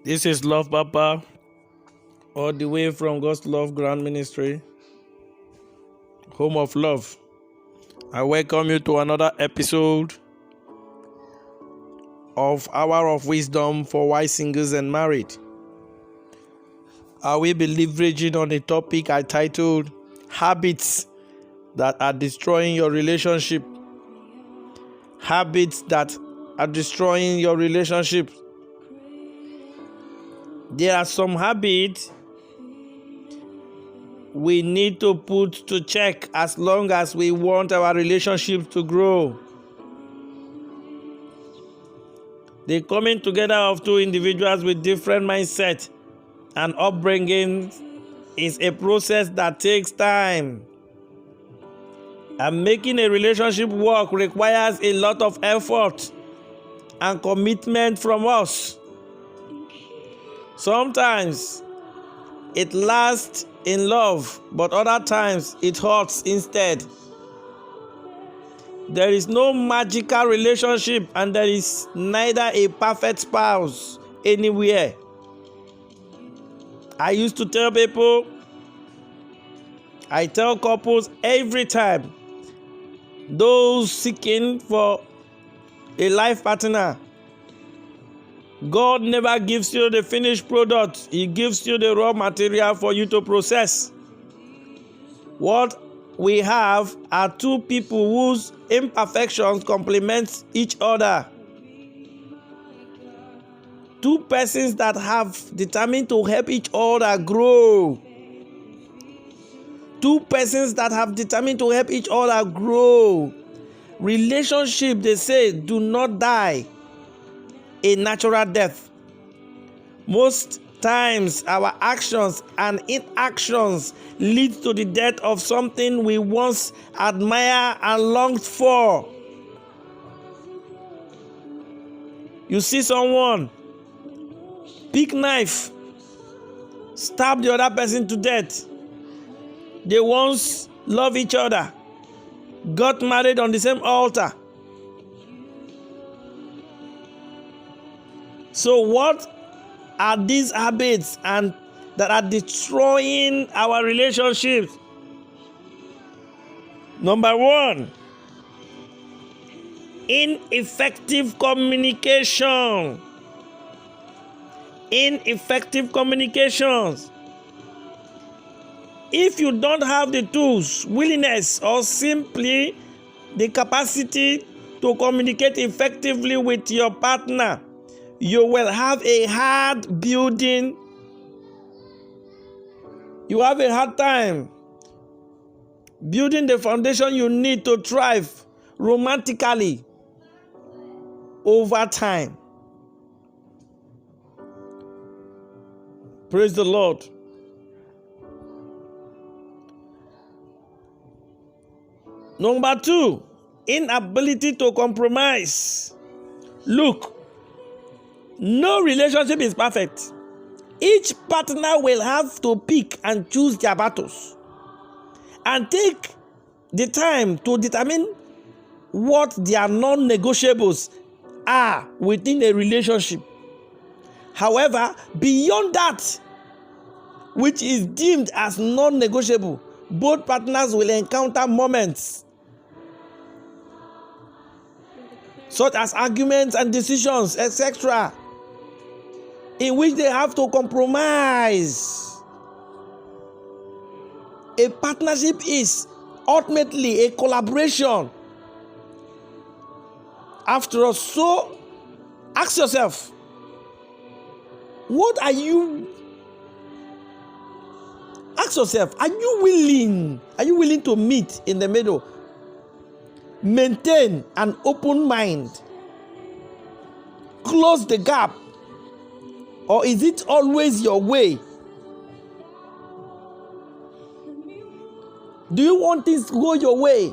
This is Love Papa, all the way from God's Love Grand Ministry, home of love. I welcome you to another episode of Hour of Wisdom for Wise Singles and Married. I will be leveraging on a topic I titled Habits that are destroying your relationship. Habits that are destroying your relationship. There are some habits we need to put to check as long as we want our relationship to grow. The coming together of two individuals with different mindsets and upbringing is a process that takes time. And making a relationship work requires a lot of effort and commitment from us. Sometimes it lasts in love, but other times it hurts instead. There is no magical relationship, and there is neither a perfect spouse anywhere. I used to tell people, I tell couples every time, those seeking for a life partner, God never gives you the finished product. He gives you the raw material for you to process. What we have are two people whose imperfections complement each other. Two persons that have determined to help each other grow. Two persons that have determined to help each other grow. Relationship, they say, do not die a natural death. Most times our actions and inactions lead to the death of something we once admired and longed for. You see someone pick knife, stab the other person to death. They once loved each other, got married on the same altar. So what are these habits and that are destroying our relationships? Number one, ineffective communication. Ineffective communications. If you don't have the tools, willingness, or simply the capacity to communicate effectively with your partner, you will have a hard building. You have a hard time building the foundation you need to thrive romantically over time. Praise the Lord. Number two, inability to compromise. Look, no relationship is perfect. Each partner will have to pick and choose their battles and take the time to determine what their non-negotiables are within a relationship. However, beyond that, which is deemed as non-negotiable, both partners will encounter moments such as arguments and decisions, etc., in which they have to compromise. A partnership is ultimately a collaboration. After all, so ask yourself, what are you? Ask yourself, are you willing? Are you willing to meet in the middle? Maintain an open mind. Close the gap. Or is it always your way? Do you want things to go your way?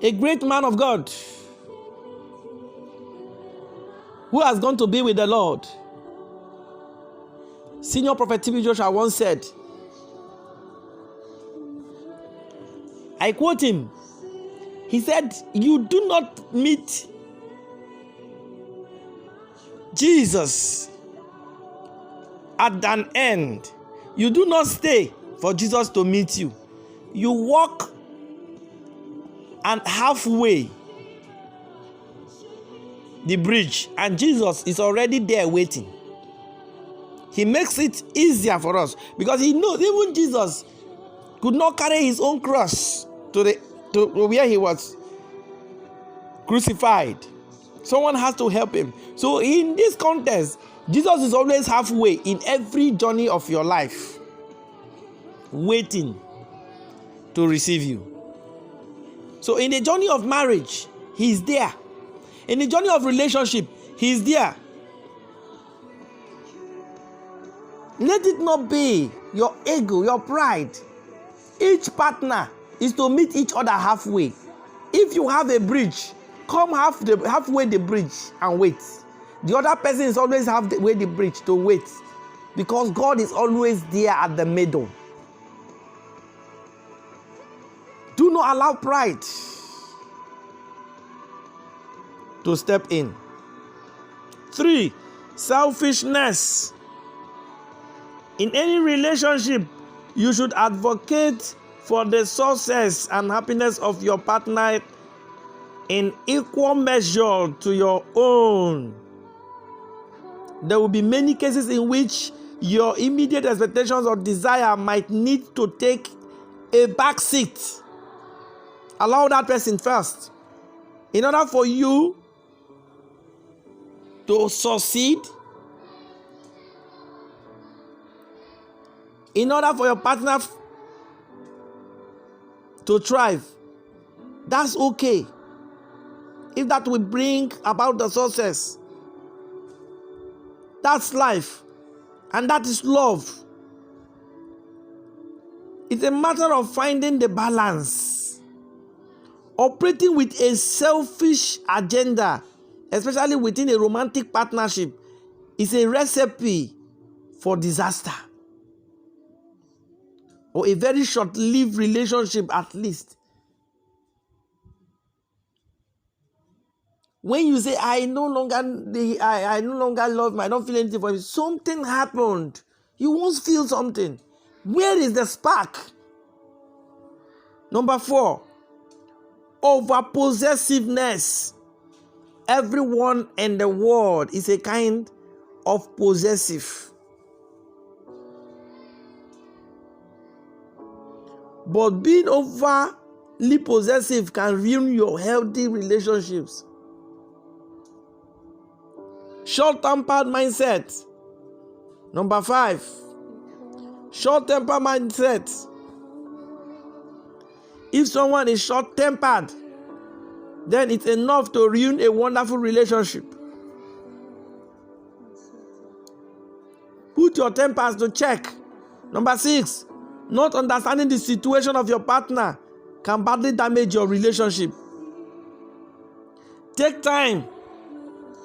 A great man of God who has gone to be with the Lord, Senior Prophet T.B. Joshua, once said, I quote him, he said, you do not meet Jesus at an end. You do not stay for Jesus to meet you. You walk and halfway the bridge, and Jesus is already there waiting. He makes it easier for us because he knows even Jesus could not carry his own cross to where he was crucified. Someone has to help him. So in this context, Jesus is always halfway in every journey of your life, waiting to receive you. So in the journey of marriage, he's there. In the journey of relationship, he's there. Let it not be your ego, your pride. Each partner is to meet each other halfway. If you have a bridge, come halfway the bridge and wait. The other person is always halfway the bridge to wait, because God is always there at the middle. Do not allow pride to step in. 3, selfishness. In any relationship, you should advocate for the success and happiness of your partner in equal measure to your own. There will be many cases in which your immediate expectations or desire might need to take a back seat. Allow that person first. In order for you to succeed, in order for your partner to thrive, that's okay. If that will bring about the success, that's life, and that is love. It's a matter of finding the balance. Operating with a selfish agenda, especially within a romantic partnership, is a recipe for disaster, or a very short-lived relationship at least. When you say, I no longer love him, I don't feel anything for him, something happened. You won't feel something. Where is the spark? Number 4, over-possessiveness. Everyone in the world is a kind of possessive. But being overly possessive can ruin your healthy relationships. Short-tempered mindset. Number 5, short-tempered mindset. If someone is short-tempered, then it's enough to ruin a wonderful relationship. Put your tempers to check. Number 6, not understanding the situation of your partner can badly damage your relationship. Take time.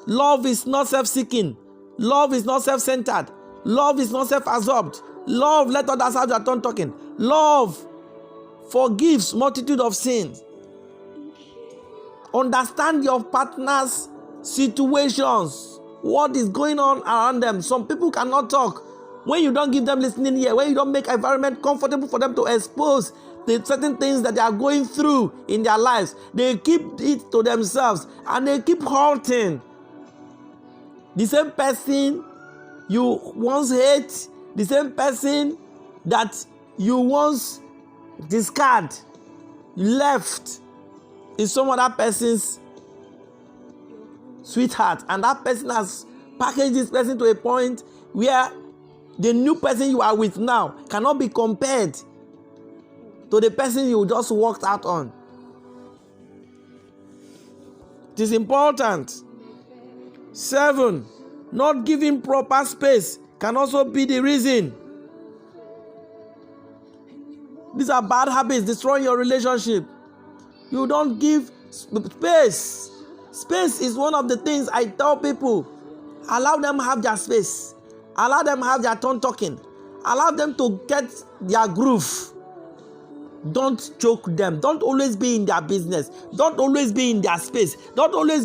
Love is not self-seeking. Love is not self-centered. Love is not self-absorbed. Love, let others have their turn talking. Love forgives multitude of sins. Understand your partner's situations. What is going on around them? Some people cannot talk. When you don't give them listening ear, when you don't make environment comfortable for them to expose the certain things that they are going through in their lives, they keep it to themselves and they keep hurting. The same person you once hate, the same person that you once discard, left, is some other person's sweetheart, and that person has packaged this person to a point where the new person you are with now cannot be compared to the person you just walked out on. It is important. 7, not giving proper space can also be the reason. These are bad habits destroying your relationship. You don't give space. Space is one of the things I tell people. Allow them have their space. Allow them have their turn talking. Allow them to get their groove. Don't choke them. Don't always be in their business. Don't always be in their space. Don't always be